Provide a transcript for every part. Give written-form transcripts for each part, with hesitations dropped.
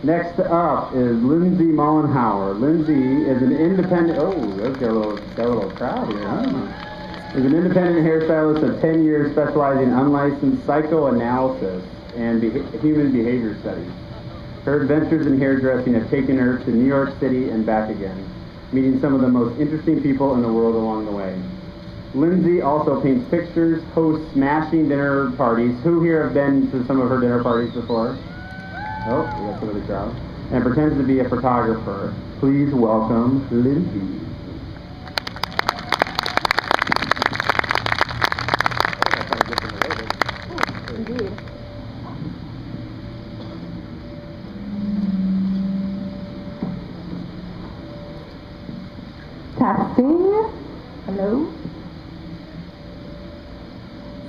Next up is Lindsey Mollenhauer. Lindsey is an independent, let's got a little crowd here, huh? Is an independent hairstylist of 10 years specializing in unlicensed psychoanalysis and human behavior studies. Her adventures in hairdressing have taken her to New York City and back again, meeting some of the most interesting people in the world along the way. Lindsey also paints pictures, hosts smashing dinner parties. Who here have been to some of her dinner parties before? Oh, we got some of the crowd. And pretends to be a photographer. Please welcome Lindsey. Indeed. Testing. Hello.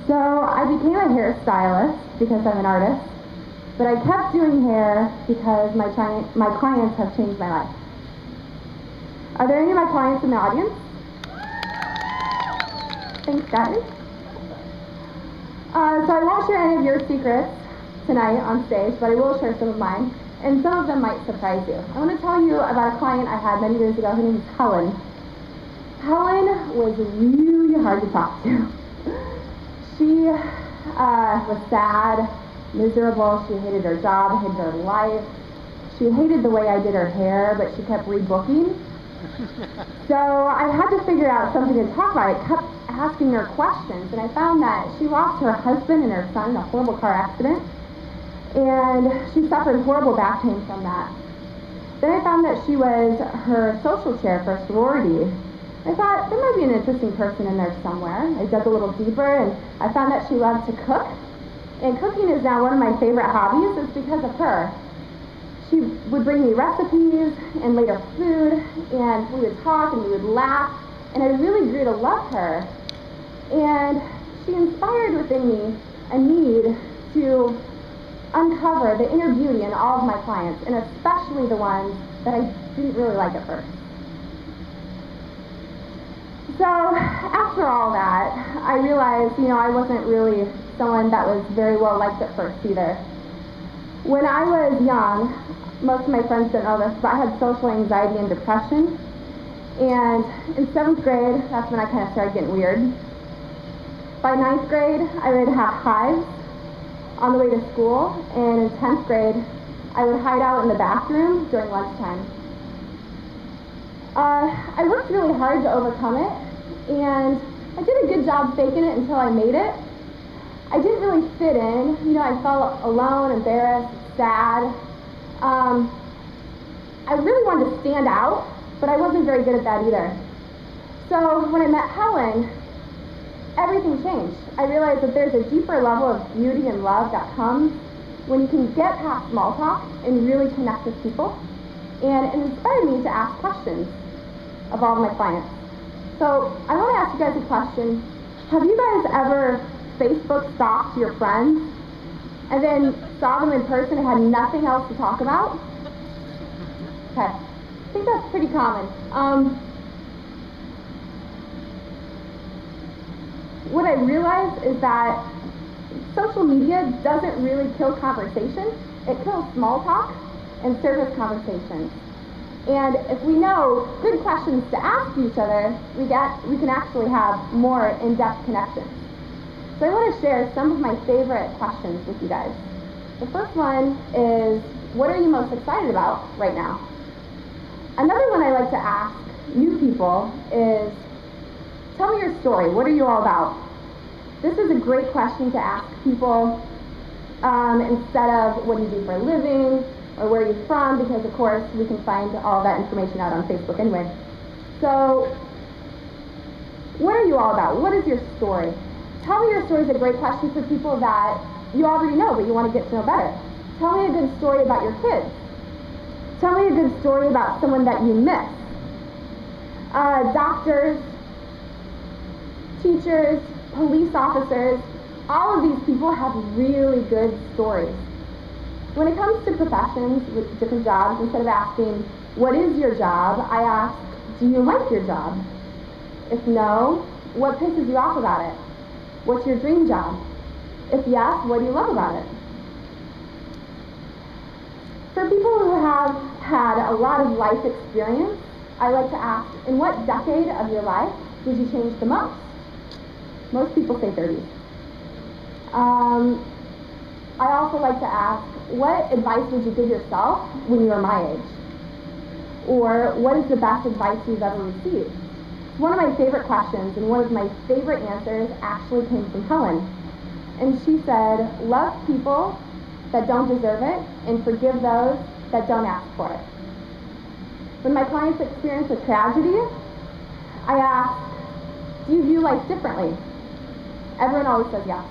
So I became a hairstylist because I'm an artist. But I kept doing hair because my clients have changed my life. Are there any of my clients in the audience? Thanks, guys. So I won't share any of your secrets tonight on stage, but I will share some of mine, and some of them might surprise you. I want to tell you about a client I had many years ago. Her name is Helen. Helen was really hard to talk to. She was sad, miserable. She hated her job, hated her life. She hated the way I did her hair, but she kept rebooking. So I had to figure out something to talk about. I kept asking her questions, and I found that she lost her husband and her son in a horrible car accident, and she suffered horrible back pain from that. Then I found that she was her social chair for a sorority. I thought there might be an interesting person in there somewhere. I dug a little deeper, and I found that she loved to cook. And cooking is now one of my favorite hobbies. It's because of her. She would bring me recipes and later food, and we would talk and we would laugh, and I really grew to love her. And she inspired within me a need to uncover the inner beauty in all of my clients, and especially the ones that I didn't really like at first. So after all that, I realized, I wasn't really someone that was very well liked at first either. When I was young, most of my friends don't know this, but I had social anxiety and depression. And in 7th grade, that's when I kind of started getting weird. By 9th grade, I would have hives on the way to school, and in 10th grade, I would hide out in the bathroom during lunchtime. I worked really hard to overcome it, and I did a good job faking it until I made it. I didn't really fit in. I felt alone, embarrassed, sad. I really wanted to stand out, but I wasn't very good at that either. So when I met Helen, everything changed. I realized that there's a deeper level of beauty and love that comes when you can get past small talk and really connect with people. And it inspired me to ask questions of all of my clients. So I want to ask you guys a question. Have you guys ever Facebook stalked your friends and then saw them in person and had nothing else to talk about? Okay, I think that's pretty common. What I realized is that social media doesn't really kill conversation. It kills small talk and surface conversations. And if we know good questions to ask each other, we can actually have more in-depth connections. So I want to share some of my favorite questions with you guys. The first one is, what are you most excited about right now? Another one I like to ask new people is, tell me your story. What are you all about? This is a great question to ask people instead of what do you do for a living or where are you from, because of course we can find all that information out on Facebook anyway. So what are you all about? What is your story? Tell me your story is a great question for people that you already know but you want to get to know better. Tell me a good story about your kids. Tell me a good story about someone that you miss. Doctors, teachers, police officers, all of these people have really good stories. When it comes to professions with different jobs, instead of asking, what is your job, I ask, do you like your job? If no, what pisses you off about it? What's your dream job? If yes, what do you love about it? For people who had a lot of life experience, I like to ask, in what decade of your life did you change the most? Most people say 30s. I also like to ask, what advice would you give yourself when you were my age? Or what is the best advice you've ever received? One of my favorite questions and one of my favorite answers actually came from Helen. And she said, love people that don't deserve it and forgive those that don't ask for it. When my clients experience a tragedy, I ask, do you view life differently? Everyone always says yes.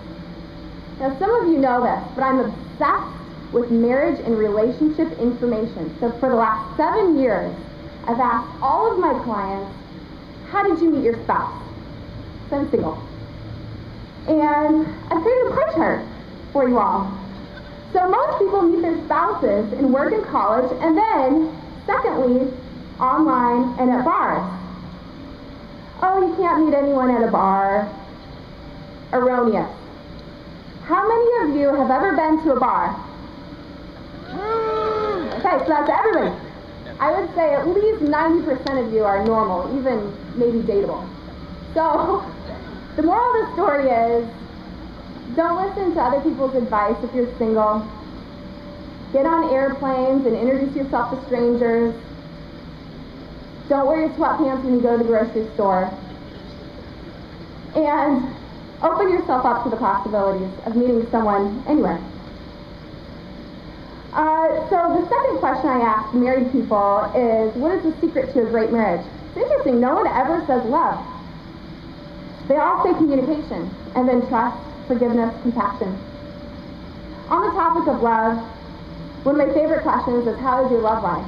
Now some of you know this, but I'm obsessed with marriage and relationship information. So for the last 7 years, I've asked all of my clients, how did you meet your spouse? So I'm single. And I've created a pie chart for you all. So most people meet their spouses in work and college, and then, secondly, online and at bars. Oh, you can't meet anyone at a bar. Erroneous. How many of you have ever been to a bar? Okay, so that's everybody. I would say at least 90% of you are normal, even maybe dateable. So, the moral of the story is, don't listen to other people's advice if you're single. Get on airplanes and introduce yourself to strangers. Don't wear your sweatpants when you go to the grocery store. And open yourself up to the possibilities of meeting someone anywhere. So the second question I ask married people is, what is the secret to a great marriage? It's interesting, no one ever says love. They all say communication, and then trust, forgiveness, compassion. On the topic of love, one of my favorite questions is, how is your love life?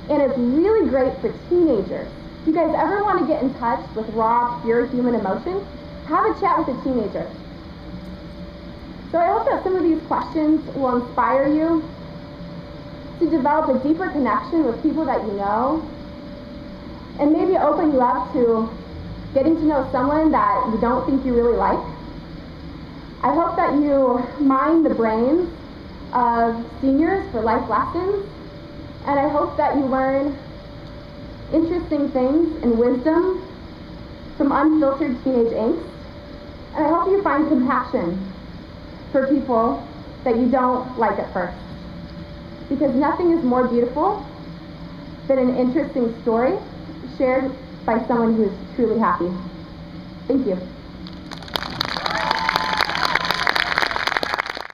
And it's really great for teenagers. If you guys ever want to get in touch with raw, pure human emotion, have a chat with a teenager. So I hope that some of these questions will inspire you to develop a deeper connection with people that you know, and maybe open you up to getting to know someone that you don't think you really like. I hope that you mine the brains of seniors for life lessons, and I hope that you learn interesting things and wisdom from unfiltered teenage angst, and I hope you find compassion for people that you don't like at first. Because nothing is more beautiful than an interesting story shared by someone who is truly happy. Thank you.